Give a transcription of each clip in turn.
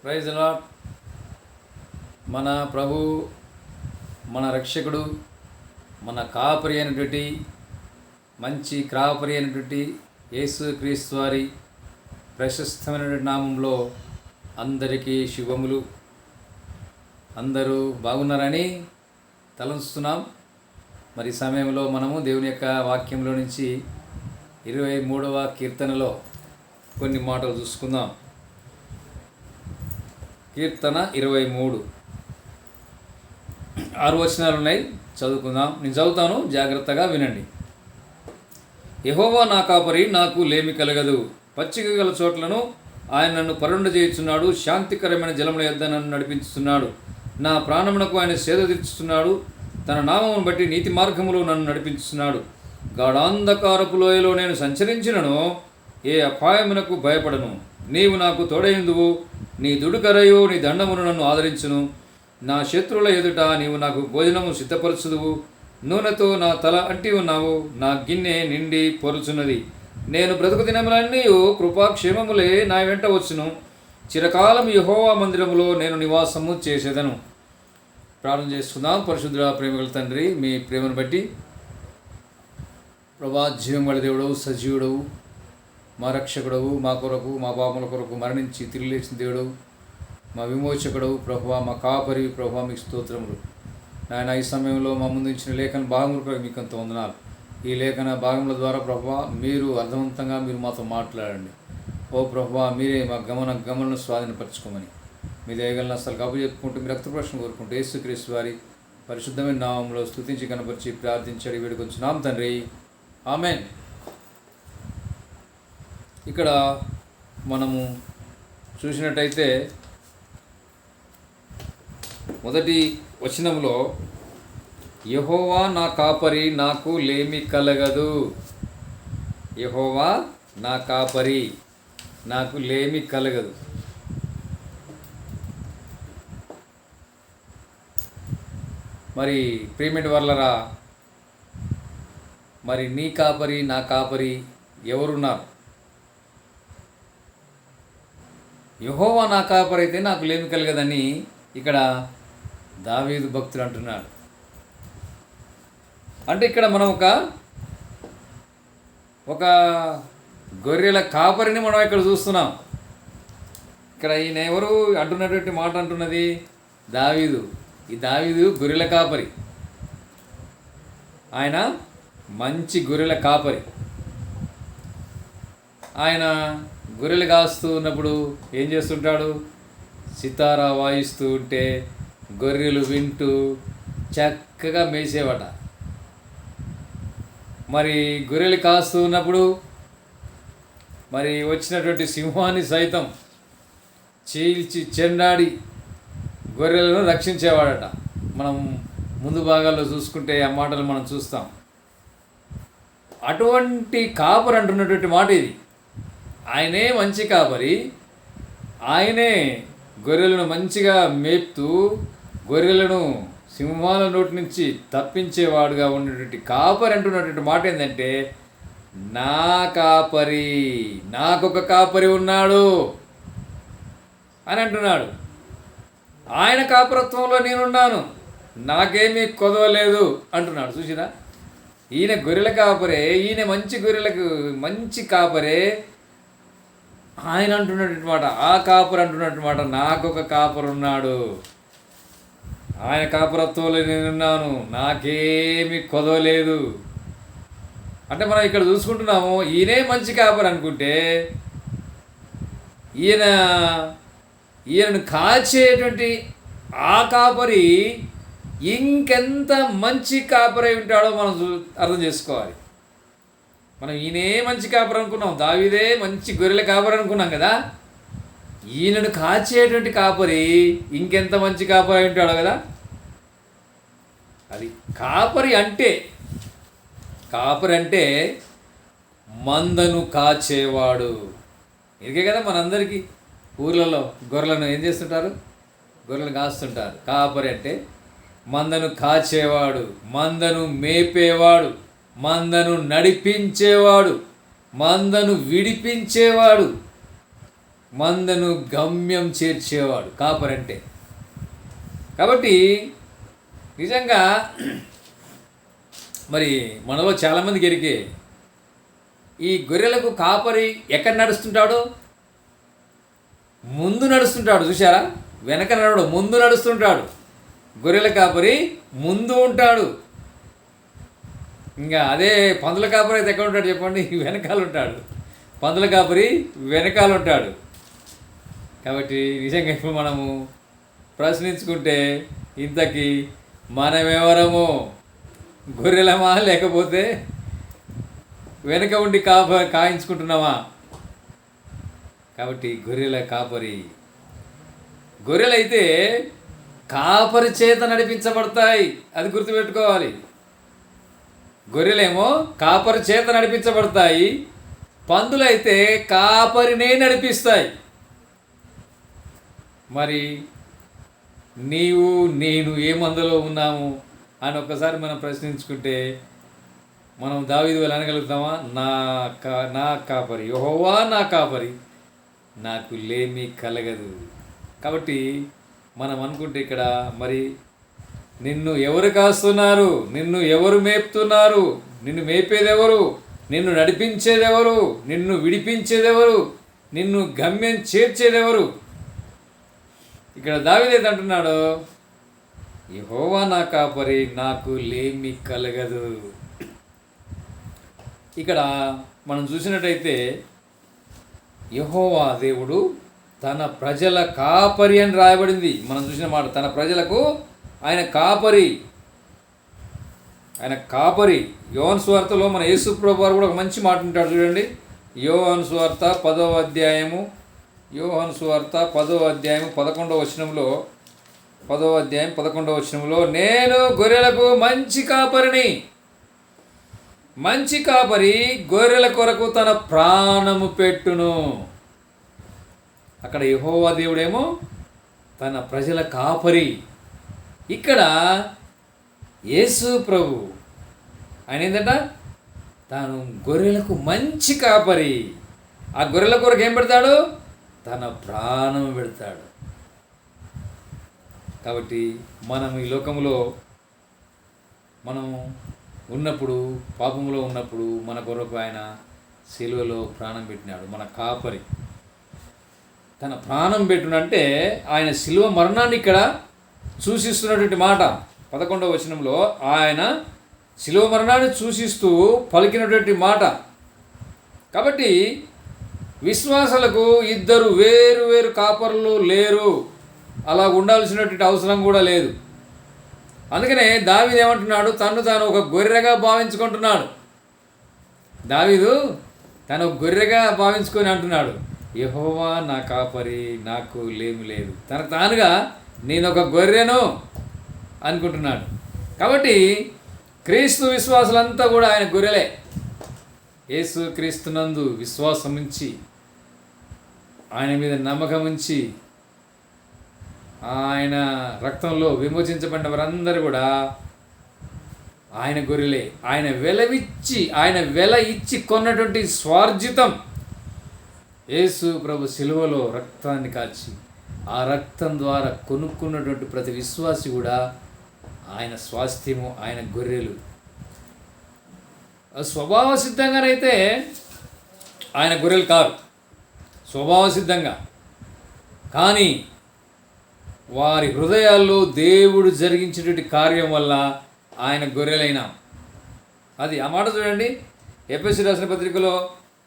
Praise lord. మన ప్రభు, మన రక్షకుడు, మన కాపరి అయినటువంటి మంచి కాపరి అయినటువంటి యేసు క్రీస్తు వారి ప్రశస్తమైనటువంటి నామంలో అందరికీ శుభములు. అందరూ బాగున్నారని తలంచుతున్నాం. మరి సమయంలో మనము దేవుని యొక్క వాక్యంలో నుంచి 23వ కీర్తనలో కొన్ని మాటలు చూసుకుందాం. కీర్తన 23 6 వచనాలు ఉన్నాయి, చదువుకుందాం. నేను చదువుతాను, జాగ్రత్తగా వినండి. యెహోవా నా కాపరి, నాకు లేమి కలగదు. పచ్చిక గల చోట్లను ఆయన నన్ను పరుండ చేయుచున్నాడు. శాంతికరమైన జలముల యొద్ద నన్ను నడిపించుతున్నాడు. నా ప్రాణమునకు ఆయన సేద తీర్చుతున్నాడు. తన నామమును బట్టి నీతి మార్గములో నన్ను నడిపించుతున్నాడు. గాఢాంధకారపు లోయలో నేను సంచరించినను ఏ అపాయమునకు భయపడను. నీవు నాకు తోడైందువు. నీ దుడుకరయు నీ దండమును నన్ను ఆదరించును. నా శత్రువుల ఎదుట నీవు నాకు భోజనము సిద్ధపరచుదువు. నూనెతో నా తల అంటి ఉన్నావు. నా గిన్నె నిండి పొరుచున్నది. నేను బ్రతుకు దినములన్నీ కృపాక్షేమములే నా వెంట వచ్చును. చిరకాలం యెహోవా మందిరములో నేను నివాసము చేసేదను. ప్రార్థన చేసుకుందాం. పరిశుద్ధ ప్రేమగల తండ్రి, మీ ప్రేమను బట్టి ప్రభా, జీవం గల దేవుడవు, సజీవుడవు, మా రక్షకుడవు, మా కొరకు మా పాపముల కొరకు మరణించి తిరిగి లేచిన దేవుడవు, మా విమోచకుడవు ప్రభువా, మా కాపరి ప్రభువా, మీకు స్తోత్రములు. నాయన, ఈ సమయంలో మా ముందు ఇచ్చిన లేఖన భాగముల కొరకు మీకు అంత వందనాలు. ఈ లేఖన భాగముల ద్వారా ప్రభువా, మీరు అర్థవంతంగా మీరు మాతో మాట్లాడండి. ఓ ప్రభువా, మీరే మా గమనను స్వాధీనపరచుకోమని మీ దయగలను అసలు కబు చెప్పుకుంటూ మీ రక్త ప్రశ్న కోరుకుంటూ యేసుక్రీస్తు వారి పరిశుద్ధమైన నామంలో స్తుతించి కనపరిచి ప్రార్థించడి వేడుకొచ్చున్నాం తండ్రి, ఆమేన్. ఇక్కడ మనము చూసినట్టయితే మొదటి వచనంలో యెహోవా నా కాపరి, నాకు లేమి కలగదు. యెహోవా నా కాపరి, నాకు లేమి కలగదు. మరి ప్రియమైన వర్లరా, మరి నీ కాపరి నా కాపరి ఎవరున్నారు? యెహోవా నా కాపరి అయితే నాకు లేమి కలగదని ఇక్కడ దావీదు భక్తుడు అంటున్నాడు. అంటే ఇక్కడ మనం ఒక గొర్రెల కాపరిని మనం ఇక్కడ చూస్తున్నాం. ఇక్కడ ఈయన ఎవరు అంటున్నటువంటి మాట అంటున్నది? దావీదు. ఈ దావీదు గొర్రెల కాపరి. ఆయన మంచి గొర్రెల కాపరి. ఆయన గొర్రెలు కాస్తూ ఉన్నప్పుడు ఏం చేస్తుంటాడు? సితారా వాయిస్తూ ఉంటే గొర్రెలు వింటూ చక్కగా మేసేవాట. మరి గొర్రెలు కాస్తూ ఉన్నప్పుడు మరి వచ్చినటువంటి సింహాన్ని సైతం చీల్చి చెండాడి గొర్రెలను రక్షించేవాడట. మనం ముందు భాగాల్లో చూసుకుంటే ఆ మాటలు మనం చూస్తాం. అటువంటి కాపరి అంటున్నటువంటి మాట ఇది. ఆయనే మంచి కాపరి. ఆయనే గొర్రెలను మంచిగా మేపుతూ గొర్రెలను సింహాల నోటి నుంచి తప్పించేవాడుగా ఉన్నటువంటి కాపరి అంటున్నటువంటి మాట ఏంటంటే, నా కాపరి, నాకొక కాపరి ఉన్నాడు అని అంటున్నాడు. ఆయన కాపరత్వంలో నేనున్నాను, నాకేమీ కొదవలేదు అంటున్నాడు. చూసినా, ఈయన గొర్రెల కాపరే, ఈయన మంచి గొర్రెలకు మంచి కాపరే. ఆయన అంటున్నటువంటి మాట, ఆ కాపరి అంటున్నటువంటి మాట, నాకొక కాపరు ఉన్నాడు, ఆయన కాపరత్వంలో నేనున్నాను, నాకేమీ కొదవలేదు. అంటే మనం ఇక్కడ చూసుకుంటున్నాము, ఈయనే మంచి కాపరి అనుకుంటే ఈయనను కాచేటువంటి ఆ కాపరి ఇంకెంత మంచి కాపరి ఉంటాడో మనం అర్థం చేసుకోవాలి. మనం ఈయనే మంచి కాపరి అనుకున్నాం, దావీదే మంచి గొర్రెల కాపరి అనుకున్నాం కదా. ఈయనను కాచేటువంటి కాపరి ఇంకెంత మంచి కాపరి ఉంటాడో కదా. అది కాపరి అంటే మందను కాచేవాడు. ఇదికే కదా మనందరికీ ఊర్లలో గొర్రెలను ఏం చేస్తుంటారు? గొర్రెలను కాస్తుంటారు. కాపరి అంటే మందను కాచేవాడు, మందను మేపేవాడు, మందను నడిపించేవాడు, మందను విడిపించేవాడు. మందను గమ్యం చేర్చేవాడు కాపరంటే. కాబట్టి నిజంగా మరి మనలో చాలామందికి ఎరికే, ఈ గొర్రెలకు కాపరి ఎక్కడ నడుస్తుంటాడు? ముందు నడుస్తుంటాడు. చూశారా? వెనక నడవడు, ముందు నడుస్తుంటాడు. గొర్రెల కాపరి ముందు ఉంటాడు. ఇంకా అదే పందుల కాపరి అయితే ఎక్కడ ఉంటాడు చెప్పండి? వెనకాల ఉంటాడు. పందుల కాపరి వెనకాల ఉంటాడు. కాబట్టి నిజంగా ఇప్పుడు మనము ప్రశ్నించుకుంటే ఇంతకీ మనమెవరము? గొర్రెలమా, లేకపోతే వెనక ఉండి కాయించుకుంటున్నామా? కాబట్టి గొర్రెల కాపరి, గొర్రెలైతే కాపరి చేత నడిపించబడతాయి. అది గుర్తుపెట్టుకోవాలి. గొర్రెలేమో కాపరి చేత నడిపించబడతాయి, పందులైతే కాపరినే నడిపిస్తాయి. మరి నీవు నేను ఏ మందులో ఉన్నాము అని ఒక్కసారి మనం ప్రశ్నించుకుంటే మనం దావీదు వల్ల అనగలుగుతామా? నా కాపరి యెహోవా నా కాపరి, నాకు లేమి కలగదు. కాబట్టి మనం అనుకుంటే ఇక్కడ మరి నిన్ను ఎవరు కాస్తున్నారు? నిన్ను ఎవరు మేపుతున్నారు? నిన్ను మేపేదెవరు? నిన్ను నడిపించేదెవరు? నిన్ను విడిపించేదెవరు? నిన్ను గమ్యం చేర్చేదెవరు? ఇక్కడ దావీదు అంటున్నాడు, యెహోవా నా కాపరి, నాకు లేమి కలగదు. ఇక్కడ మనం చూసినట్టయితే యెహోవా దేవుడు తన ప్రజల కాపరి అని రాయబడింది. మనం చూసిన మాట, తన ప్రజలకు ఆయన కాపరి, ఆయన కాపరి. యోహాను సువార్తలో మన యేసు ప్రభువు వారు కూడా ఒక మంచి మాట ఉంటాడు చూడండి. యోహాను సువార్త 10వ అధ్యాయము, యోహాను సువార్త 10వ అధ్యాయము 11వ వచనంలో, 10వ అధ్యాయం 11వ వచనంలో, నేను గొర్రెలకు మంచి కాపరిని, మంచి కాపరి గొర్రెల కొరకు తన ప్రాణము పెట్టును. అక్కడ యెహోవా దేవుడేమో తన ప్రజల కాపరి. ఇక్కడ యేసు ప్రభు ఆయన ఏంటంట? తాను గొర్రెలకు మంచి కాపరి. ఆ గొర్రెల కొరకు ఏం పెడతాడు? తన ప్రాణం పెడతాడు. కాబట్టి మనం ఈ లోకంలో మనం ఉన్నప్పుడు, పాపంలో ఉన్నప్పుడు మన కొరకు ఆయన సిలువలో ప్రాణం పెట్టినాడు. మన కాపరి తన ప్రాణం పెట్టునంటే ఆయన సిలువ మరణాన్ని ఇక్కడ సూచిస్తున్నటువంటి మాట. 11వ వచనంలో ఆయన సిలువ మరణాన్ని సూచిస్తూ పలికినటువంటి మాట. కాబట్టి విశ్వాసులకు ఇద్దరు వేరు వేరు కాపరులు లేరు, అలా ఉండాల్సినటువంటి అవసరం కూడా లేదు. అందుకనే దావీదు ఏమంటున్నాడు? తను తాను ఒక గొర్రెగా భావించుకుంటున్నాడు. దావీదు తను గొర్రెగా భావించుకొని అంటున్నాడు, యెహోవా నా కాపరి, నాకు లేమి లేదు. తనకు తానుగా నేను ఒక గొర్రెను అనుకుంటున్నాడు. కాబట్టి క్రీస్తు విశ్వాసులంతా కూడా ఆయన గొర్రెలే. యేసు క్రీస్తునందు విశ్వాసం ఉంచి, ఆయన మీద నమ్మకం ఉంచి, ఆయన రక్తంలో విమోచించబడిన వారందరూ కూడా ఆయన గొర్రెలే. ఆయన వెల ఇచ్చి కొన్నటువంటి స్వార్జితం. యేసు ప్రభు సిలువలో రక్తాన్ని కాచి ఆ రక్తం ద్వారా కొనుక్కున్నటువంటి ప్రతి విశ్వాసి కూడా ఆయన స్వాస్థ్యము, ఆయన గొర్రెలు. స్వభావ సిద్ధంగానైతే ఆయన గొర్రెలు కారు, స్వభావ సిద్ధంగా. కానీ వారి హృదయాల్లో దేవుడు జరిగించేటువంటి కార్యం వల్ల ఆయన గొర్రెలైనా. అది ఆ మాట చూడండి. ఎఫెసీ రాసిన పత్రికలో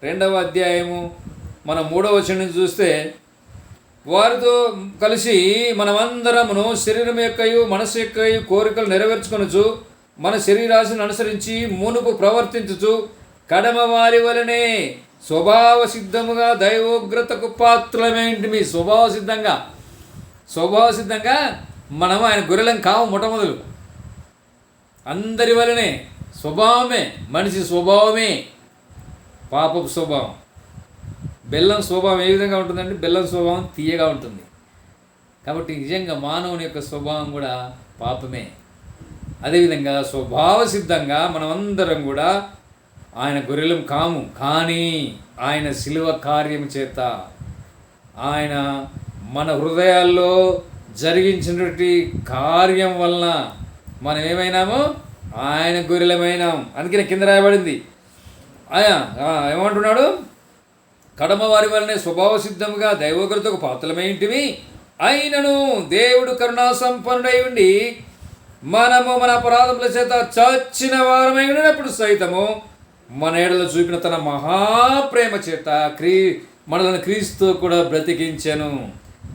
2వ అధ్యాయము మనం 3వ వచనం నుంచి చూస్తే, వారితో కలిసి మనమందరమును శరీరం యొక్కయు మనసు యొక్కయు కోరికలు నెరవేర్చుకొనుచు, మన శరీరాశను అనుసరించి మునుపు ప్రవర్తించుచు, కడమ వారి వలనే స్వభావ సిద్ధముగా దైవోగ్రతకు పాత్రమేంటిమి. స్వభావ సిద్ధంగా మనం ఆయన గొర్రెలం కావు. మొట్టమొదలు అందరి వలనే స్వభావమే, మనిషి స్వభావమే పాపపు స్వభావం. బెల్లం స్వభావం ఏ విధంగా ఉంటుందండి? బెల్లం స్వభావం తీయగా ఉంటుంది. కాబట్టి నిజంగా మానవుని యొక్క స్వభావం కూడా పాపమే. అదేవిధంగా స్వభావ సిద్ధంగా మనమందరం కూడా ఆయన గొర్రెలం కాము. కానీ ఆయన శిలువ కార్యము చేత ఆయన మన హృదయాల్లో జరిగించినటువంటి కార్యం వలన మనం ఏమైనాము, ఆయన గొర్రెలమైనాం. అందుకనే కింద రాయబడింది, ఆయన ఏమంటున్నాడు, కడమ వారి వలనే స్వభావ సిద్ధంగా దైవోగ్రతకు పాత్రలమైంటివి, అయినను దేవుడు కరుణా సంపన్నుడై ఉండి మనము మన అపరాధముల చేత చచ్చిన వారమై ఉన్నప్పుడు సైతము మన ఏడలో చూపిన తన మహాప్రేమ చేత మనలను క్రీస్తు కూడా బ్రతికించెను.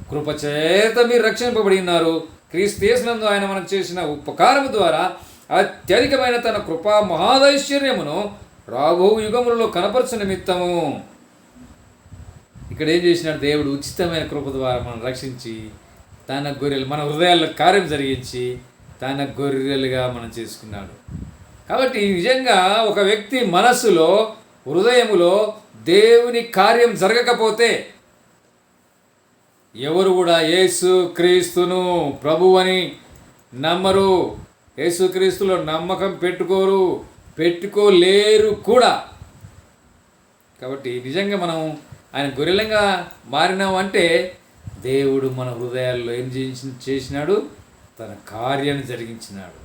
కృపచేత మీరు రక్షింపబడి ఉన్నారు. క్రీస్తు యేసునందు ఆయన మనకు చేసిన ఉపకారము ద్వారా అత్యధికమైన తన కృపా మహాదైశ్వర్యమును రాబో యుగములలో కనపరచు నిమిత్తము. ఇక్కడ ఏం చేసినాడు దేవుడు? ఉచితమైన కృప ద్వారా మనం రక్షించి తన గొర్రెలు మన హృదయాల్లో కార్యం జరిగించి తన గొర్రెలుగా మనం చేసుకున్నాడు. కాబట్టి నిజంగా ఒక వ్యక్తి మనస్సులో, హృదయములో దేవుని కార్యం జరగకపోతే ఎవరు కూడా యేసు క్రీస్తును ప్రభువని నమ్మరు, యేసుక్రీస్తులో నమ్మకం పెట్టుకోలేరు కూడా. కాబట్టి నిజంగా మనం ఆయన గొర్రెలంగా మారినాం అంటే దేవుడు మన హృదయాల్లో ఏం చేసినాడు? తన కార్యాన్ని జరిగించినాడు.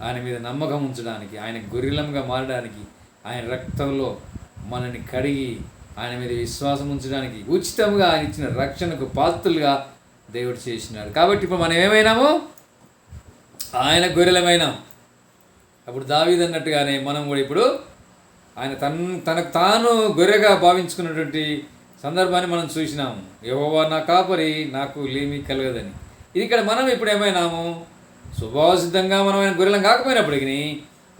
ఆయన మీద నమ్మకం ఉంచడానికి, ఆయన గొర్రెలంగా మారడానికి, ఆయన రక్తంలో మనల్ని కడిగి ఆయన మీద విశ్వాసం ఉంచడానికి ఉచితంగా ఆయన ఇచ్చిన రక్షణకు పాత్రలుగా దేవుడు చేసినాడు. కాబట్టి ఇప్పుడు మనం ఏమైనాము? ఆయన గొర్రెలమైనాం. అప్పుడు దావీదు అన్నట్టుగానే మనం కూడా ఇప్పుడు ఆయన తనకు తాను గొర్రెగా భావించుకున్నటువంటి సందర్భాన్ని మనం చూసినాము. యెహోవా నా కాపరి, నాకు లేమి కలగదని. ఇది ఇక్కడ మనం ఇప్పుడు ఏమైనాము? స్వభావసిద్ధంగా మనం ఆయన గొర్రెలం కాకపోయినప్పటికీ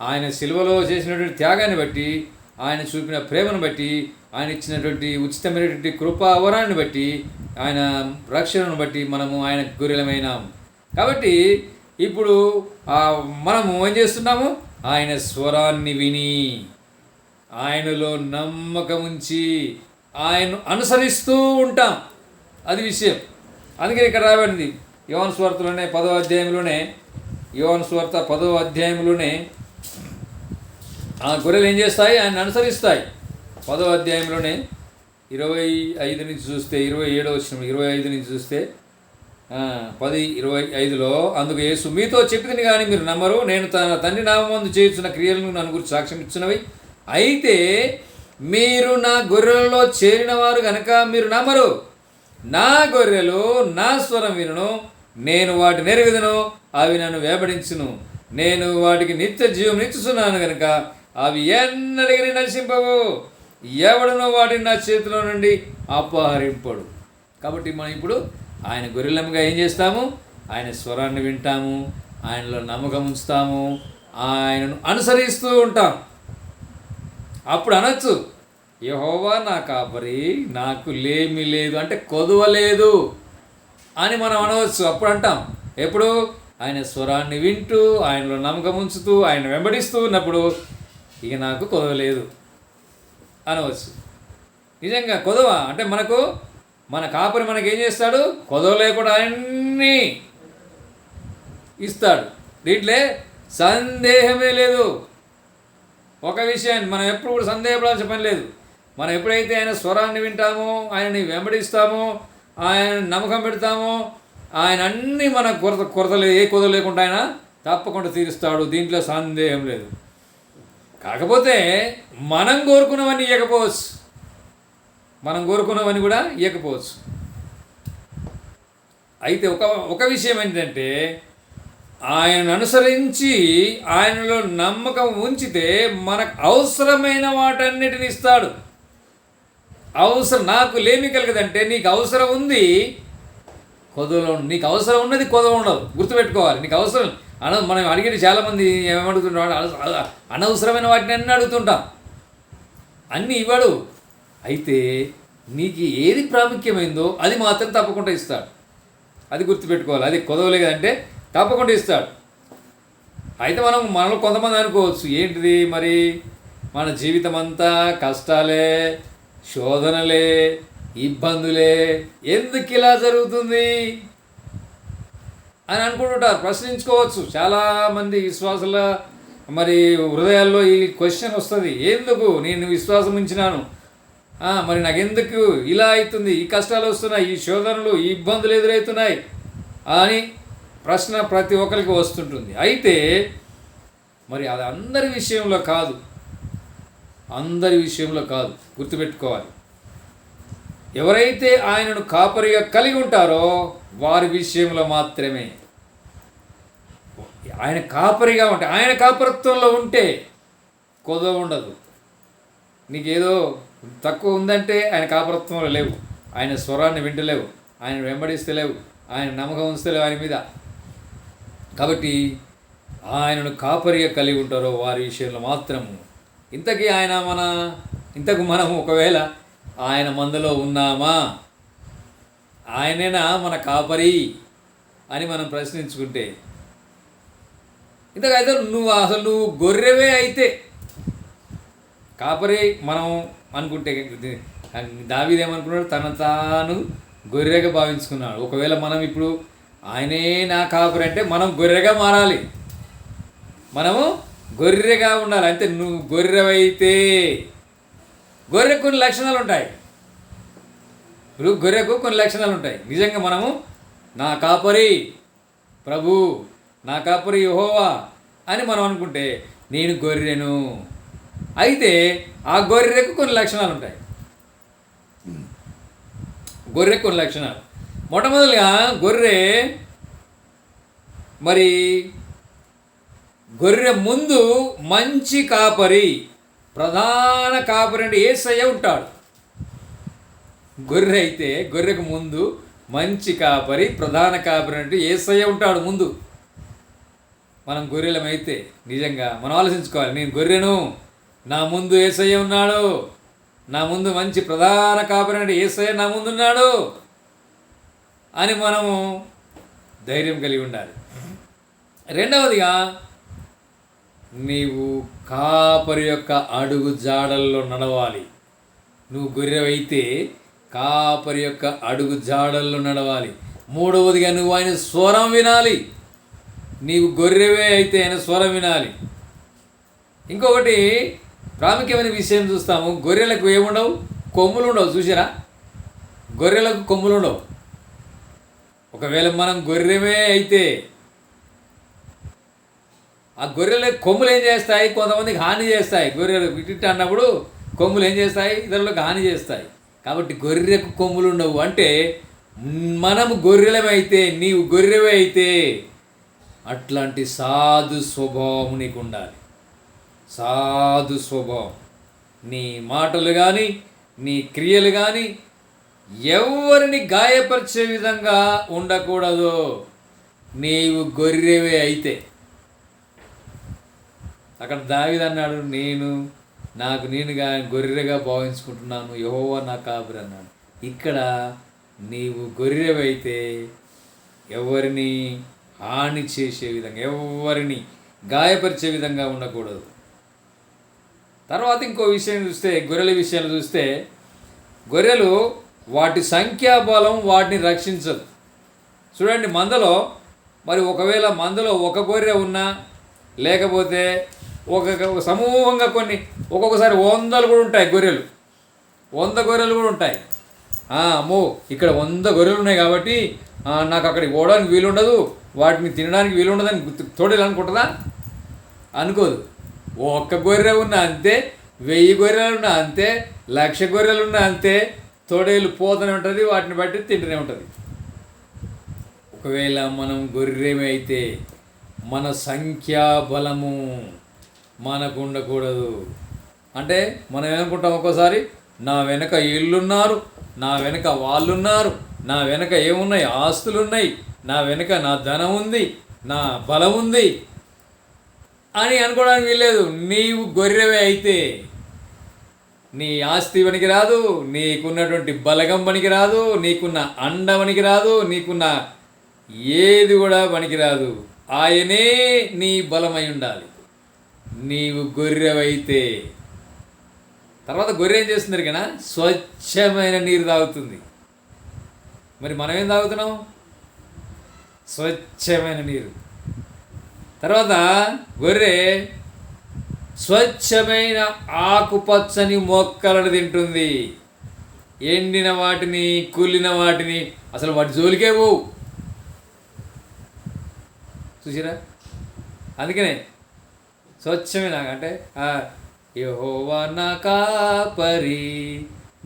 ఆయన సిలువలో చేసినటువంటి త్యాగాన్ని బట్టి, ఆయన చూపిన ప్రేమను బట్టి, ఆయన ఇచ్చినటువంటి ఉచితమైనటువంటి కృపా వరాన్ని బట్టి, ఆయన రక్షణను బట్టి మనము ఆయన గొర్రెలమైనాము. కాబట్టి ఇప్పుడు మనము ఏం చేస్తున్నాము? ఆయన స్వరాన్ని విని, ఆయనలో నమ్మకం ఉంచి ఆయన్ను అనుసరిస్తూ ఉంటాం. అది విషయం. అందుకని ఇక్కడ రాబడింది యోహాను సువార్తలోనే 10వ అధ్యాయంలోనే, యోహాను సువార్త 10వ అధ్యాయంలోనే ఆ గొర్రెలు ఏం చేస్తాయి? ఆయన అనుసరిస్తాయి. 10వ అధ్యాయంలోనే 25 నుంచి చూస్తే, 27వ వచనం 25 నుంచి చూస్తే 10:25లో, అందుకు యేసు, మీతో చెప్పింది కానీ మీరు నమ్మరు. నేను తన తండ్రి నామమందు చేయుచున్న క్రియలను నన్ను గురించి సాక్ష్యం ఇచ్చినవి. అయితే మీరు నా గొర్రెలలో చేరినవారు గనక మీరు నమ్మరు. నా గొర్రెలు నా స్వరం వినును, నేను వాటిని ఎరుగుదును, అవి నన్ను వెంబడించును. నేను వాటికి నిత్య జీవం ఇచ్చుచున్నాను గనుక అవి ఎన్నడికి నశింపవు, ఎవడనో వాటిని నా చేతిలో నుండి అపహరింపడు. కాబట్టి మనం ఇప్పుడు ఆయన గొర్రెలముగా ఏం చేస్తాము? ఆయన స్వరాన్ని వింటాము, ఆయనలో నమ్మకం ఉంచుతాము, ఆయనను అనుసరిస్తూ ఉంటాం. అప్పుడు అనొచ్చు, యెహోవా నా కాపరి, నాకు లేమి లేదు, అంటే కొదువ లేదు అని మనం అనవచ్చు. అప్పుడు అంటాం. ఎప్పుడు? ఆయన స్వరాన్ని వింటూ, ఆయనలో నమ్మకం ఉంచుతూ, ఆయన వెంబడిస్తూ ఉన్నప్పుడు ఇక నాకు కొదవ లేదు అనవచ్చు. నిజంగా కొదవ అంటే మన కాపరి మనకేం చేస్తాడు? కొదవ లేకుండా అన్నీ ఇస్తాడు. దీంట్లో సందేహమే లేదు. ఒక విషయాన్ని మనం ఎప్పుడు కూడా సందేహపడాల్సిన పని లేదు. మనం ఎప్పుడైతే ఆయన స్వరాన్ని వింటామో, ఆయనని వెంబడిస్తామో, ఆయన నమ్మకం పెడతామో, ఆయన అన్నీ మన ఏ కొరత లేకుండా ఆయన తప్పకుండా తీరుస్తాడు. దీంట్లో సందేహం లేదు. కాకపోతే మనం కోరుకున్నవన్నీ ఇవ్వకపోవచ్చు, మనం కోరుకున్నవన్నీ కూడా ఇవ్వకపోవచ్చు. అయితే ఒక విషయం ఏంటంటే, ఆయనను అనుసరించి ఆయనలో నమ్మకం ఉంచితే మనకు అవసరమైన వాటన్నిటిని ఇస్తాడు. నాకు లేమి కలగదంటే నీకు అవసరం ఉంది, కొదవలో నీకు అవసరం ఉన్నది, కొదవ ఉండదు. గుర్తుపెట్టుకోవాలి. నీకు అవసరం మనం అడిగిన చాలామంది ఏమడుగుతుంటాం? అనవసరమైన వాటిని అన్నీ అడుగుతుంటాం. అన్నీ ఇవ్వడు. అయితే నీకు ఏది ప్రాముఖ్యమైందో అది మాత్రం తప్పకుండా ఇస్తాడు. అది గుర్తుపెట్టుకోవాలి. అది కొదవలే కదంటే తప్పకుండా ఇస్తాడు. అయితే మనలో కొంతమంది అనుకోవచ్చు, ఏంటిది మరి మన జీవితం అంతా కష్టాలే, శోధనలే, ఇబ్బందులే, ఎందుకు ఇలా జరుగుతుంది అని అనుకుంటుంటారు. ప్రశ్నించుకోవచ్చు. చాలామంది విశ్వాసుల మరి హృదయాల్లో ఈ క్వశ్చన్ వస్తుంది, ఎందుకు నేను విశ్వాసం ఉంచినాను, మరి నాకెందుకు ఇలా అవుతుంది, ఈ కష్టాలు వస్తున్నాయి, ఈ శోధనలు, ఈ ఇబ్బందులు ఎదురవుతున్నాయి అని ప్రశ్న ప్రతి ఒక్కరికి వస్తుంటుంది. అయితే మరి అది అందరి విషయంలో కాదు, అందరి విషయంలో కాదు, గుర్తుపెట్టుకోవాలి. ఎవరైతే ఆయనను కాపరిగా కలిగి ఉంటారో వారి విషయంలో మాత్రమే. ఆయన కాపరిగా ఉంటే, ఆయన కాపరత్వంలో ఉంటే కొదవ ఉండదు. నీకేదో తక్కువ ఉందంటే ఆయన కాపరత్వంలో లేవు, ఆయన స్వరాన్ని వింటలేవు, ఆయన వెంబడిస్తలేవు, ఆయన నమ్మకం ఉంచలేవు ఆయన మీద. కాబట్టి ఆయనను కాపరిగా కలిగి ఉంటారో వారి విషయంలో మాత్రము. ఇంతకు మనం ఒకవేళ ఆయన మందలో ఉన్నామా, ఆయనేనా మన కాపరి అని మనం ప్రశ్నించుకుంటే, ఇంతకైతే నువ్వు గొర్రెవే అయితే కాపరి మనం అనుకుంటే, దావీదేమనుకున్నాడు, తన తాను గొర్రెగా భావించుకున్నాడు. ఒకవేళ మనం ఇప్పుడు ఆయనే నా కాపరి అంటే మనం గొర్రెగా మారాలి, మనము గొర్రెగా ఉండాలి. అంటే నువ్వు గొర్రెవైతే, గొర్రెకు కొన్ని లక్షణాలు ఉంటాయి. ఇప్పుడు గొర్రెకు కొన్ని లక్షణాలు ఉంటాయి. నిజంగా మనము నా కాపరి ప్రభు, నా కాపరి యెహోవా అని మనం అనుకుంటే నేను గొర్రెను. అయితే ఆ గొర్రెకు కొన్ని లక్షణాలు ఉంటాయి. గొర్రెకు కొన్ని లక్షణాలు. మొట్టమొదటిగా గొర్రె ముందు మంచి కాపరి, ప్రధాన కాపరి అంటే యేసయ్య ఉంటాడు. గొర్రె అయితే గొర్రెకు ముందు మంచి కాపరి, ప్రధాన కాపరి అంటే యేసయ్య ఉంటాడు ముందు. మనం గొర్రెలమైతే నిజంగా మనం ఆలోచించుకోవాలి, నేను గొర్రెను, నా ముందు యేసయ్య ఉన్నాడు, నా ముందు మంచి ప్రధాన కాపరి అంటే యేసయ్య నా ముందు ఉన్నాడు అని మనము ధైర్యం కలిగి ఉండాలి. రెండవదిగా, నీవు కాపరి యొక్క అడుగు జాడల్లో నడవాలి. నువ్వు గొర్రెవైతే కాపరి యొక్క అడుగు జాడల్లో నడవాలి. మూడవదిగా, నువ్వు ఆయన స్వరం వినాలి. నీవు గొర్రెవే అయితే ఆయన స్వరం వినాలి. ఇంకొకటి ప్రాముఖ్యమైన విషయం చూస్తాము, గొర్రెలకు ఏముండవు, కొమ్ములు ఉండవు. చూసారా, గొర్రెలకు కొమ్ములు ఉండవు. ఒకవేళ మనం గొర్రెమే అయితే ఆ గొర్రెల కొమ్ములు ఏం చేస్తాయి, కొంతమందికి హాని చేస్తాయి. గొర్రెలు ఇటు అన్నప్పుడు కొమ్ములు ఏం చేస్తాయి, ఇతరులకు హాని చేస్తాయి. కాబట్టి గొర్రెకు కొమ్ములు ఉండవు. అంటే మనము గొర్రెలమైతే, నీవు గొర్రెవే అయితే అట్లాంటి సాధు స్వభావం నీకు ఉండాలి. సాధు స్వభావం. నీ మాటలు కానీ నీ క్రియలు కానీ ఎవరిని గాయపరిచే విధంగా ఉండకూడదు. నీవు గొర్రెవే అయితే. అక్కడ దావీదు అన్నాడు, నాకు నేనుగా గొర్రెగా భావించుకుంటున్నాను, యెహోవా నా కాపరి అన్నాడు. ఇక్కడ నీవు గొర్రెవైతే ఎవరిని హాని చేసే విధంగా, ఎవరిని గాయపరిచే విధంగా ఉండకూడదు. తర్వాత ఇంకో విషయం చూస్తే, గొర్రెల విషయాలు చూస్తే, గొర్రెలు వాటి సంఖ్యాబలం వాటిని రక్షించదు. చూడండి, మందలో ఒకవేళ మందలో ఒక గొర్రె ఉన్నా, లేకపోతే ఒక సమూహంగా ఒక్కొక్కసారి 100 కూడా ఉంటాయి గొర్రెలు, 100 గొర్రెలు కూడా ఉంటాయి. అమ్మో, ఇక్కడ 100 గొర్రెలు ఉన్నాయి కాబట్టి నాకు అక్కడికి పోవడానికి వీలుండదు, వాటిని తినడానికి వీలుండదని తోడేలు అనుకుంటుందా? అనుకోదు. ఒక్క గొర్రె ఉన్నా అంతే, 1000 గొర్రెలు ఉన్నా అంతే, 1,00,000 గొర్రెలు ఉన్నా అంతే, తోడేలు పోతూనే ఉంటుంది, వాటిని బట్టి తింటూనే ఉంటుంది. ఒకవేళ మనం గొర్రెమైతే మన సంఖ్యాబలము మనకు ఉండకూడదు. అంటే మనం ఏమనుకుంటాం, ఒక్కోసారి నా వెనక వీళ్ళున్నారు, నా వెనక వాళ్ళున్నారు, నా వెనక ఏమున్నాయి, ఆస్తులున్నాయి, నా వెనక నా ధనం ఉంది, నా బలం ఉంది అని అనుకోవడానికి వీల్లేదు. నీవు గొర్రెవే అయితే నీ ఆస్తి పనికి రాదు, నీకున్నటువంటి బలగం పనికి రాదు, నీకున్న అండ పనికి రాదు, నీకున్న ఏది కూడా పనికి రాదు. ఆయనే నీ బలమై ఉండాలి. నీవు గొర్రెవైతే. తర్వాత గొర్రె ఏం చేస్తుంది కదా, స్వచ్ఛమైన నీరు తాగుతుంది. మరి మనం ఏం తాగుతున్నాం? స్వచ్ఛమైన నీరు. తర్వాత గొర్రె స్వచ్ఛమైన ఆకుపచ్చని మొక్కలను తింటుంది. ఎండిన వాటిని, కుళ్ళిన వాటిని అసలు వాటి జోలికే పోవు. చూసిరా? అందుకనే స్వచ్ఛమే నాకంటే యెహోవా నా కాపరి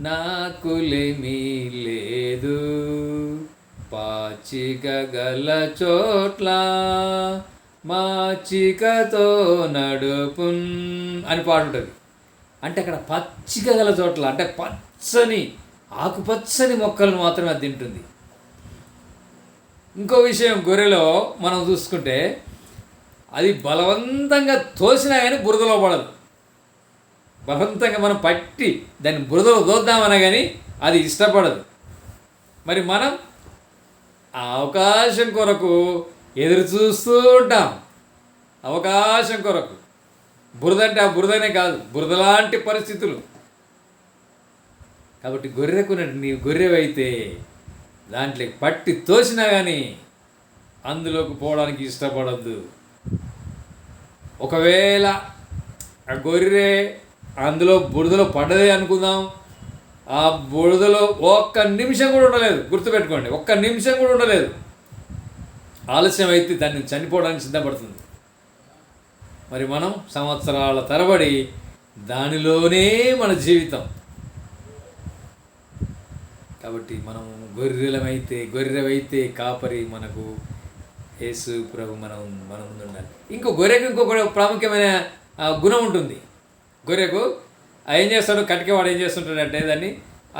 నాకులేమీ లేదు, పాచిక గల చోట్ల మాచికతో నడుపున్ అని పాడుంటుంది. అంటే అక్కడ పచ్చిక గల చోట్ల అంటే పచ్చని ఆకుపచ్చని మొక్కలను మాత్రమే అది తింటుంది. ఇంకో విషయం, గొర్రెలో మనం చూసుకుంటే అది బలవంతంగా తోసినా కానీ బురదలో పడదు. బలవంతంగా మనం పట్టి దాన్ని బురదలో దోద్దామన్నా కానీ అది ఇష్టపడదు. మరి మనం ఆ అవకాశం కొరకు ఎదురు చూస్తూ ఉంటాం. అవకాశం కొరకు బురద అంటే ఆ బురదనే కాదు, బురద లాంటి పరిస్థితులు. కాబట్టి గొర్రెకున్నట్టు నీవు గొర్రెవైతే దాంట్లో పట్టి తోసినా కానీ అందులోకి పోవడానికి ఇష్టపడద్దు. ఒకవేళ ఆ గొర్రె అందులో బురదలో పడ్డదే అనుకుందాం, ఆ బురదలో ఒక్క నిమిషం కూడా ఉండలేదు. గుర్తుపెట్టుకోండి, ఒక్క నిమిషం కూడా ఉండలేదు. ఆలస్యం అయితే దాన్ని చనిపోవడానికి సిద్ధపడుతుంది. మరి మనం సంవత్సరాల తరబడి దానిలోనే మన జీవితం. కాబట్టి మనం గొర్రెవైతే కాపరి మనకు యేసు ప్రభు మన ముందు ఉండాలి. గొర్రెకు ఇంకొక ప్రాముఖ్యమైన గుణం ఉంటుంది. గొర్రెకు ఏం చేస్తాడు, కటికేవాడు ఏం చేస్తుంటాడంటే దాన్ని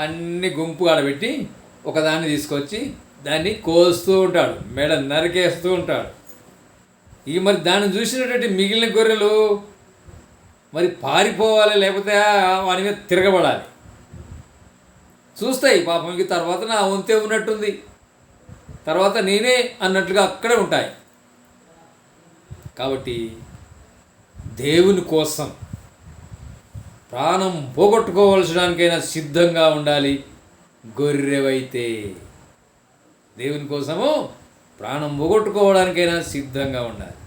అన్ని గుంపు ఆడబెట్టి ఒకదాన్ని తీసుకొచ్చి దాన్ని కోస్తూ ఉంటాడు, మెడ నరికేస్తూ ఉంటాడు. మరి దాన్ని చూసినటువంటి మిగిలిన గొర్రెలు మరి పారిపోవాలి, లేకపోతే వాని మీద తిరగబడాలి. చూస్తాయి పాపంకి, తర్వాత నా వంతే ఉన్నట్టుంది, తర్వాత నేనే అన్నట్లుగా అక్కడే ఉంటాయి. కాబట్టి దేవుని కోసం ప్రాణం పోగొట్టుకోవాల్సడానికైనా సిద్ధంగా ఉండాలి. గొర్రెవైతే దేవుని కోసము ప్రాణం పోగొట్టుకోవడానికైనా సిద్ధంగా ఉండాలి.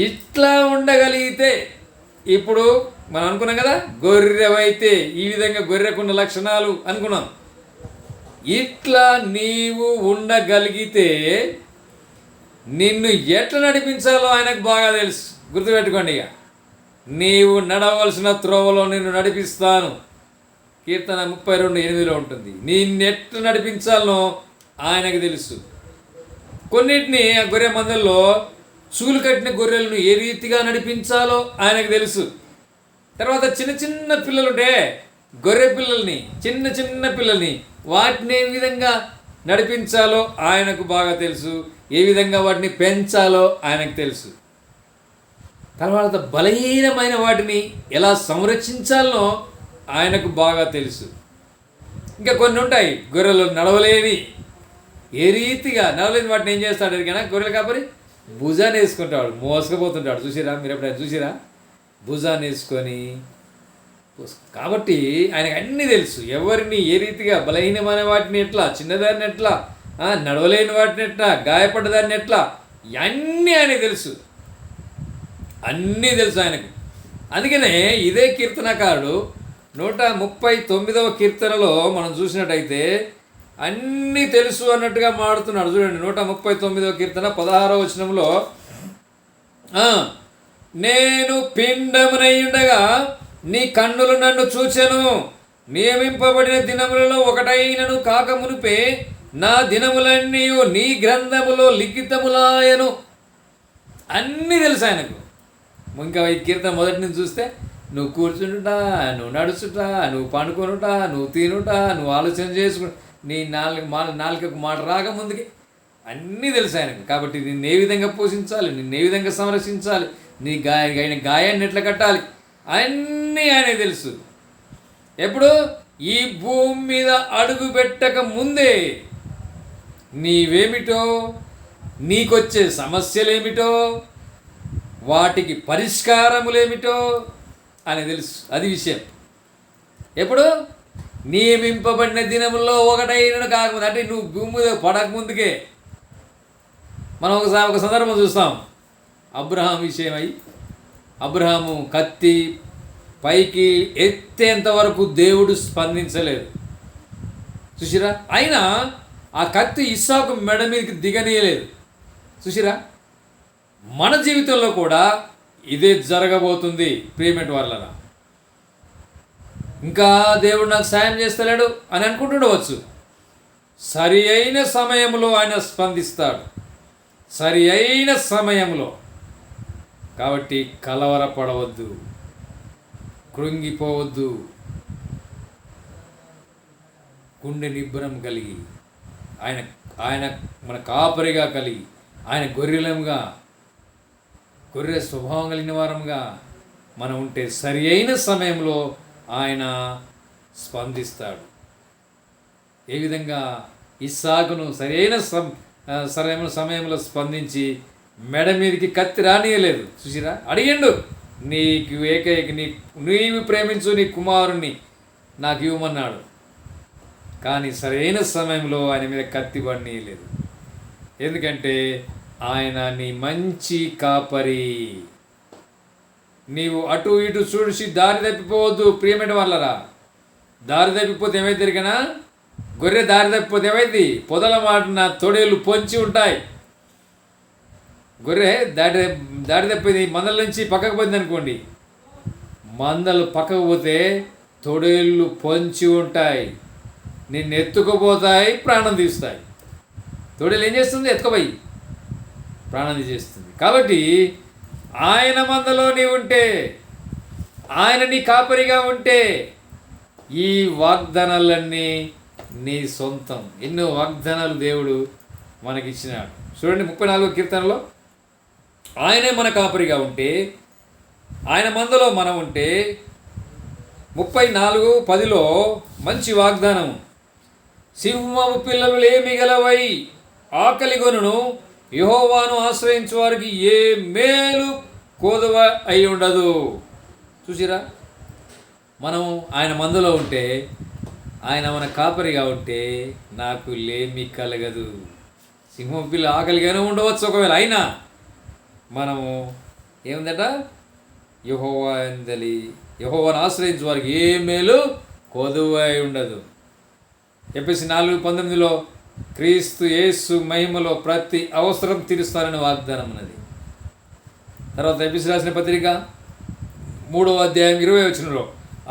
ఇట్లా ఉండగలిగితే, ఇప్పుడు మనం అనుకున్నాం కదా, గొర్రెవైతే ఈ విధంగా గొర్రెకున్న లక్షణాలు అనుకున్నాం. ఇట్లా నీవు ఉండగలిగితే నిన్ను ఎట్లా నడిపించాలో ఆయనకు బాగా తెలుసు. గుర్తుపెట్టుకోండి, ఇక నీవు నడవలసిన త్రోవలో నిన్ను నడిపిస్తాను. కీర్తన 32:8 ఉంటుంది. నిన్నెట్లా నడిపించాలనో ఆయనకు తెలుసు. కొన్నిటిని ఆ గొర్రె మందల్లో చూలు కట్టిన గొర్రెలను ఏ రీతిగా నడిపించాలో ఆయనకు తెలుసు. తర్వాత చిన్న చిన్న పిల్లలుంటే గొర్రె పిల్లల్ని, చిన్న చిన్న పిల్లల్ని, వాటిని ఏ విధంగా నడిపించాలో ఆయనకు బాగా తెలుసు. ఏ విధంగా వాటిని పెంచాలో ఆయనకు తెలుసు. తర్వాత బలహీనమైన వాటిని ఎలా సంరక్షించాలనో ఆయనకు బాగా తెలుసు. ఇంకా కొన్ని ఉంటాయి గొర్రెలు నడవలేని, ఏ రీతిగా నడవలేని వాటిని ఏం చేస్తాడు ఎరికైనా, గొర్రెలు కాపరి భుజాన్ని వేసుకుంటాడు, మోసుకుపోతుంటాడు. చూసిరా, మీరు ఎప్పుడైనా చూసిరా? భుజాన్ని వేసుకొని. కాబట్టి ఆయనకు అన్నీ తెలుసు. ఎవరిని ఏ రీతిగా, బలహీనమైన వాటిని ఎట్లా, చిన్నదాన్ని ఎట్లా, నడవలేని వాటిని ఎట్లా, గాయపడ్డదాన్ని ఎట్లా, అన్నీ ఆయనకు తెలుసు. అన్నీ తెలుసు ఆయనకు. అందుకనే ఇదే కీర్తనకారుడు 139వ కీర్తనలో మనం చూసినట్టయితే అన్నీ తెలుసు అన్నట్టుగా మాడుతున్నాడు. చూడండి, 139వ కీర్తన 16వ వచనంలో, నేను పిండమునయ్యుండగా నీ కన్నులు నన్ను చూచెను, నియమింపబడిన దినములలో ఒకటైనను కాక మునిపే నా దినములన్నీ నీ గ్రంథములో లిఖితములాయను. అన్నీ తెలుసు ఆయనకు. ఇంకా ఈ కీర్తన మొదటి నుంచి చూస్తే నువ్వు కూర్చుంటుట, నువ్వు నడుచుట, నువ్వు పండుకొనుట, నువ్వు తినుట, నువ్వు ఆలోచన చేసుకుంటా, నీ నాలుకకు మాట రాకముందుకి అన్నీ తెలుసు ఆయనకు. కాబట్టి నిన్ను ఏ విధంగా పోషించాలి, నిన్ను ఏ విధంగా సంరక్షించాలి, నీ గాయాన్ని ఎట్లా కట్టాలి, అన్నీ ఆయనకు తెలుసు. ఎప్పుడు ఈ భూమి మీద అడుగు పెట్టక ముందే నీవేమిటో, నీకొచ్చే సమస్యలేమిటో, వాటికి పరిష్కారములేమిటో అని తెలుసు. అది విషయం. ఎప్పుడు నియమింపబడిన దినముల్లో ఒకటైనను కాకముందు, అంటే నువ్వు భూమి మీద పడకముందుకే. మనం ఒక సందర్భం చూస్తాం. అబ్రహాం విషయమై, అబ్రహాము కత్తి పైకి ఎత్తేంత వరకు దేవుడు స్పందించలేదు. చూసిరా, అయినా ఆ కత్తి ఇస్సాకు మెడ మీదకి దిగనీయలేదు. చూసిరా, మన జీవితంలో కూడా ఇదే జరగబోతుంది ప్రియమైన వాళ్ళరా. ఇంకా దేవుడు నాకు సాయం చేస్తలేడు అని అనుకుంటుండవచ్చు. సరి అయిన సమయంలో ఆయన స్పందిస్తాడు, సరి అయిన సమయంలో. కాబట్టి కలవరపడవద్దు, కృంగిపోవద్దు. గుండె నిబ్బరం కలిగి ఆయన ఆయన మన కాపరిగా కలిగి, ఆయన గొర్రె స్వభావం కలిగిన వారంగా మనం ఉంటే సరి అయిన సమయంలో ఆయన స్పందిస్తాడు. ఏ విధంగా ఇస్సాకును సరైన సమయంలో స్పందించి మెడ మీదకి కత్తి రానియలేదు. చూసిరా, అడిగిండు, నీకు నీవు ప్రేమించు నీ కుమారుణ్ణి నాకు ఇవ్వమన్నాడు. కానీ సరైన సమయంలో ఆయన మీద కత్తి పడనీయలేదు. ఎందుకంటే ఆయన నీ మంచి కాపరి. నీవు అటు ఇటు చూసి దారి తప్పిపోవద్దు ప్రియమైన వాళ్ళరా. దారి తప్పిపోతే ఏమైతే తిరిగినా, గొర్రె దారి తప్పిపోతే ఏమైంది, పొదల మాటిన తొడేళ్ళు పొంచి ఉంటాయి. గొర్రె దారి తప్పింది మందల నుంచి పక్కకు పోయింది అనుకోండి, మందలు పక్కకు పోతే తొడేళ్ళు పొంచి ఉంటాయి, నిన్ను ఎత్తుకుపోతాయి, ప్రాణం తీస్తాయి. తొడేలు ఏం చేస్తుంది, ఎత్తుకుపోయి ప్రాణం తీసేస్తుంది. కాబట్టి ఆయన మందలో నీ ఉంటే, ఆయన నీ కాపరిగా ఉంటే ఈ వాగ్దానాలన్నీ నీ సొంతం. ఎన్నో వాగ్దానాలు దేవుడు మనకిచ్చినాడు. చూడండి 34వ కీర్తనలో, ఆయనే మన కాపరిగా ఉంటే, ఆయన మందలో మనం ఉంటే. 34:10లో మంచి వాగ్దానం. సింహము పిల్లలు లేమి గలవై ఆకలి గొనును, యెహోవాను ఆశ్రయించు వారికి ఏ మేలు కోదువ అయి ఉండదు. చూసిరా, మనం ఆయన మందులో ఉంటే, ఆయన మన కాపరిగా ఉంటే నాకు లేమి కలగదు. సింహం పిల్ల ఆకలిగానే ఉండవచ్చు ఒకవేళ, అయినా మనము ఏముందట, యెహోవాను ఆశ్రయించు వారికి ఏ మేలు కొదువై ఉండదు. ఎఫెసీ 4:19లో క్రీస్తు యేసు మహిమలో ప్రతి అవసరం తీరుస్తారని వాగ్దానం ఉన్నది. తర్వాత ఎఫెసీ రాసిన పత్రిక 3వ అధ్యాయం 20వ వచనంలో,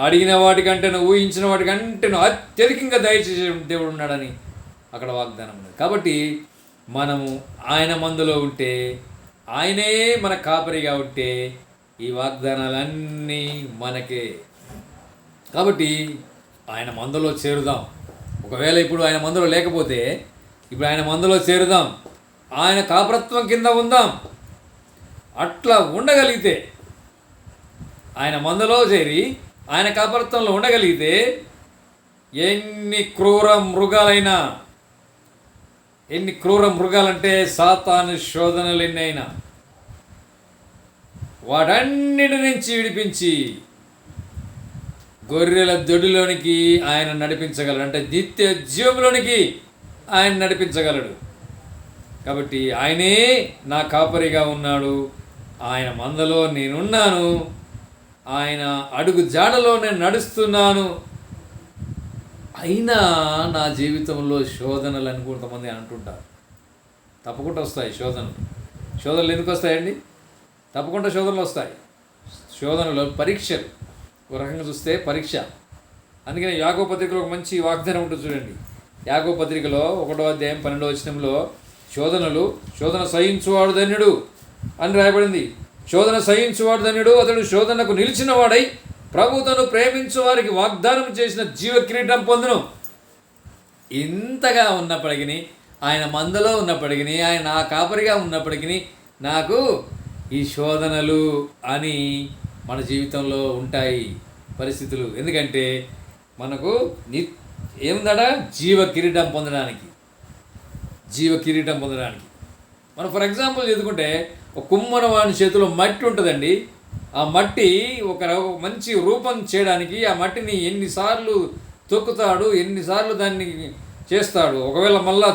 అడిగిన వాటికంటేను ఊహించిన వాటికంటేను అత్యధికంగా దయచేసే దేవుడు ఉన్నాడని అక్కడ వాగ్దానం ఉన్నది. కాబట్టి మనము ఆయన మందులో ఉంటే, ఆయనే మన కాపరిగా ఉంటే ఈ వాగ్దానాలన్నీ మనకే. కాబట్టి ఆయన మందులో చేరుదాం. ఒకవేళ ఇప్పుడు ఆయన మందులో లేకపోతే, ఇప్పుడు ఆయన మందులో చేరుదాం, ఆయన కాపరత్వం కింద ఉందాం. అట్లా ఉండగలిగితే, ఆయన మందులో చేరి ఆయన కాపరత్వంలో ఉండగలిగితే, ఎన్ని క్రూర మృగాలంటే సాతాను శోధనలు ఎన్నైనా వాటన్నిటి నుంచి విడిపించి గొర్రెల దొడిలోనికి ఆయన నడిపించగలడు. అంటే నిత్య జీవంలోనికి ఆయన నడిపించగలడు. కాబట్టి ఆయనే నా కాపరిగా ఉన్నాడు, ఆయన మందలో నేనున్నాను, ఆయన అడుగు జాడలో నేను నడుస్తున్నాను. అయినా నా జీవితంలో శోధనలు అని కొంతమంది అంటుంటారు. తప్పకుండా వస్తాయి శోధనలు ఎందుకు వస్తాయండి? తప్పకుండా శోధనలు వస్తాయి. శోధనలు పరీక్షలు, ఒక రకంగా చూస్తే పరీక్ష. అందుకని యాకోబు పత్రికలో ఒక మంచి వాగ్దానం ఉంటుంది చూడండి. యాకోబు పత్రికలో 1వ అధ్యాయం 12వ వచనంలో, శోధన సహించువాడు ధన్యుడు అని రాయబడింది. శోధన సహించువాడు ధన్యుడు, అతడు శోధనకు నిలిచిన వాడై ప్రభువును ప్రేమించు వారికి వాగ్దానం చేసిన జీవ కిరీటం పొందును. ఇంతగా ఉన్నప్పటికీ, ఆయన మందలో ఉన్నప్పటికీ, ఆయన నా కాపరిగా ఉన్నప్పటికీ నాకు ఈ శోధనలు అని మన జీవితంలో ఉంటాయి పరిస్థితులు. ఎందుకంటే మనకు ఏముందట, జీవ కిరీటం పొందడానికి. మనం ఫర్ ఎగ్జాంపుల్ చదువుకుంటే, ఒక కుమ్మరవాని చేతిలో మట్టి ఉంటుందండి. ఆ మట్టి ఒక మంచి రూపం చేయడానికి ఆ మట్టిని ఎన్నిసార్లు తొక్కుతాడు, ఎన్నిసార్లు దాన్ని చేస్తాడు. ఒకవేళ మళ్ళా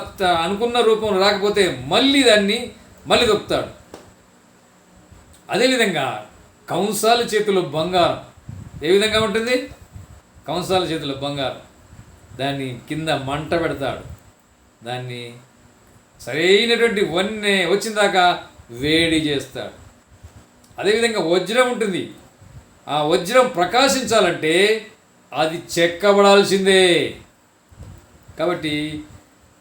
అనుకున్న రూపం రాకపోతే దాన్ని మళ్ళీ తొక్కుతాడు. అదేవిధంగా కంసాల చేతిలో బంగారం, ఏ విధంగా ఉంటుంది? కంసాల చేతిలో బంగారం, దాన్ని కింద మంట పెడతాడు, దాన్ని సరైనటువంటి వన్నె వచ్చిన దాకా వేడి చేస్తాడు. అదేవిధంగా వజ్రం ఉంటుంది. ఆ వజ్రం ప్రకాశించాలంటే అది చెక్కబడాల్సిందే. కాబట్టి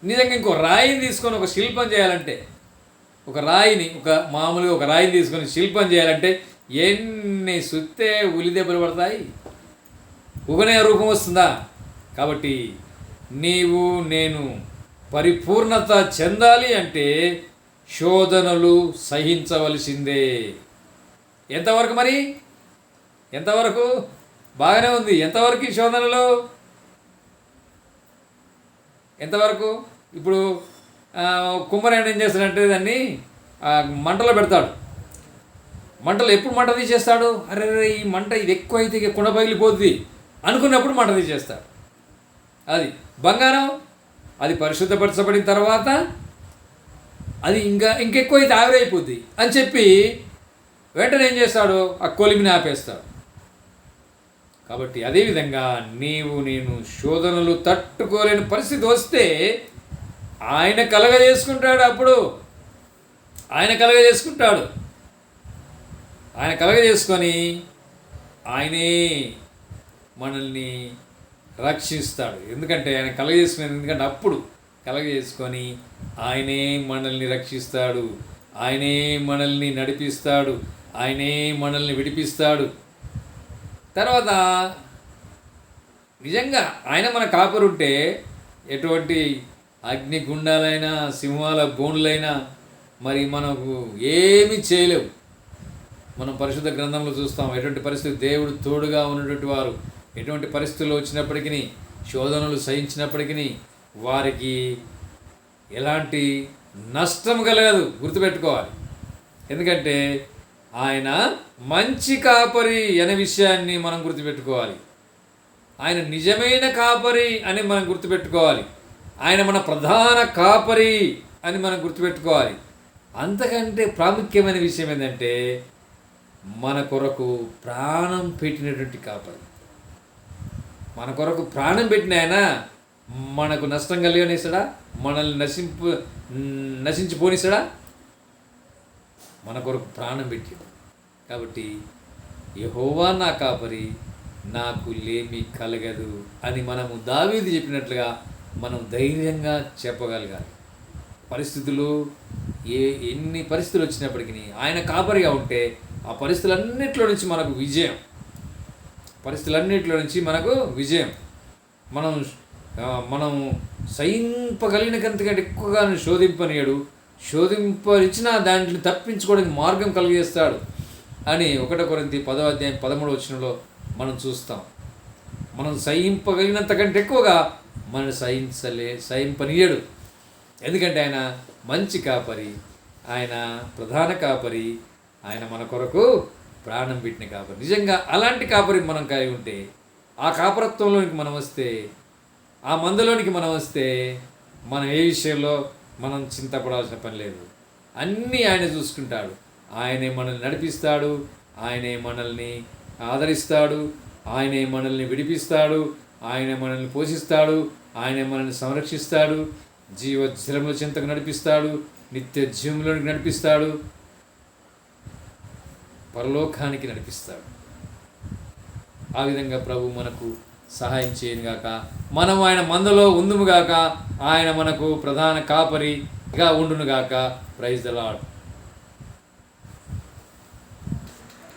నిజంగా ఇంకో రాయిని తీసుకొని ఒక శిల్పం చేయాలంటే, మామూలుగా ఒక రాయిని తీసుకొని శిల్పం చేయాలంటే ఎన్ని సుత్తే ఉలి దెబ్బలు పడతాయి, ఉగనే రూపం వస్తుందా? కాబట్టి నీవు నేను పరిపూర్ణత చెందాలి అంటే శోధనలు సహించవలసిందే. ఎంతవరకు మరి? ఎంతవరకు? బాగానే ఉంది. ఎంతవరకు ఈ శోధనలు? ఎంతవరకు? ఇప్పుడు కుమ్మరాయన ఏం చేస్తాడంటే దాన్ని మంటలో పెడతాడు. మంటలు ఎప్పుడు మంట తీసేస్తాడు? అరే ఈ మంట ఇది ఎక్కువ అయితే ఇక కుండ పగిలిపోద్ది అనుకున్నప్పుడు మంట తీసేస్తాడు. అది బంగారం, అది పరిశుద్ధపరచబడిన తర్వాత అది ఇంకెక్కువ అయితే ఆవిరైపోద్ది అని చెప్పి వెంటనే ఏం చేస్తాడు? ఆ కొలిమిని ఆపేస్తాడు. కాబట్టి అదేవిధంగా నీవు నేను శోధనలు తట్టుకోలేని పరిస్థితి వస్తే ఆయన కలగజేసుకుంటాడు. అప్పుడు ఆయన కలగజేసుకొని ఆయనే మనల్ని రక్షిస్తాడు. ఎందుకంటే ఆయన ఎందుకంటే అప్పుడు కలగజేసుకొని ఆయనే మనల్ని రక్షిస్తాడు, ఆయనే మనల్ని నడిపిస్తాడు, ఆయనే మనల్ని విడిపిస్తాడు. తర్వాత నిజంగా ఆయన మన కాపరుంటే ఎటువంటి అగ్నిగుండాలైనా సింహాల బోన్లైనా మరి మనకు ఏమీ చేయలేవు. మనం పరిశుద్ధ గ్రంథంలో చూస్తాం ఎటువంటి పరిస్థితి దేవుడు తోడుగా ఉన్నటువంటి వారు ఎటువంటి పరిస్థితులు వచ్చినప్పటికీ, శోధనలు సహించినప్పటికీ వారికి ఎలాంటి నష్టం కలగదు. గుర్తుపెట్టుకోవాలి. ఎందుకంటే ఆయన మంచి కాపరి అనే విషయాన్ని మనం గుర్తుపెట్టుకోవాలి. ఆయన నిజమైన కాపరి అని మనం గుర్తుపెట్టుకోవాలి. ఆయన మన ప్రధాన కాపరి అని మనం గుర్తుపెట్టుకోవాలి. అంతకంటే ప్రాముఖ్యమైన విషయం ఏంటంటే మన కొరకు ప్రాణం పెట్టినటువంటి కాపరి. మన కొరకు ప్రాణం పెట్టిన ఆయన మనకు నష్టం కలిగనిస్తాడా? మనల్ని నశించిపోనిస్తాడా? మన కొరకు ప్రాణం పెట్టాడు. కాబట్టి యెహోవా నా కాపరి, నాకు లేమి కలగదు అని మనము దావీదు చెప్పినట్లుగా మనం ధైర్యంగా చెప్పగలగాలి. పరిస్థితులు ఎన్ని పరిస్థితులు వచ్చినప్పటికీ ఆయన కాపరిగా ఉంటే ఆ పరిస్థితులన్నింటిలో నుంచి మనకు విజయం. మనం సహింపగలిగినంతకంటే ఎక్కువగా శోధింపనీయడు, శోధింపరిచిన దాంట్లో తప్పించుకోవడానికి మార్గం కలిగేస్తాడు అని 1 కొరింథీ 10:13 మనం చూస్తాం. మనం సహింపగలిగినంతకంటే ఎక్కువగా మనం సహింపనీయడు. ఎందుకంటే ఆయన మంచి కాపరి, ఆయన ప్రధాన కాపరి, ఆయన మన కొరకు ప్రాణం పెట్టిన కాపరి. నిజంగా అలాంటి కాపరి మనం కలిగి ఉంటే, ఆ కాపరత్వంలోనికి మనం వస్తే, ఆ మందులోనికి మనం వస్తే మనం ఏ విషయంలో మనం చింతపడాల్సిన పని లేదు. అన్నీ ఆయన చూసుకుంటాడు. ఆయనే మనల్ని నడిపిస్తాడు, ఆయనే మనల్ని ఆదరిస్తాడు, ఆయనే మనల్ని విడిపిస్తాడు, ఆయనే మనల్ని పోషిస్తాడు, ఆయనే మనల్ని సంరక్షిస్తాడు, జీవజలముల చింతకు నడిపిస్తాడు, నిత్య జీవంలోనికి నడిపిస్తాడు, పరలోకానికి నడిపిస్తాడు. ఆ విధంగా ప్రభు మనకు సహాయం చేయనుగాక. మనం ఆయన మందలో ఉందుముగాక. ఆయన మనకు ప్రధాన కాపరిగా ఉండునుగాక. Praise the lord.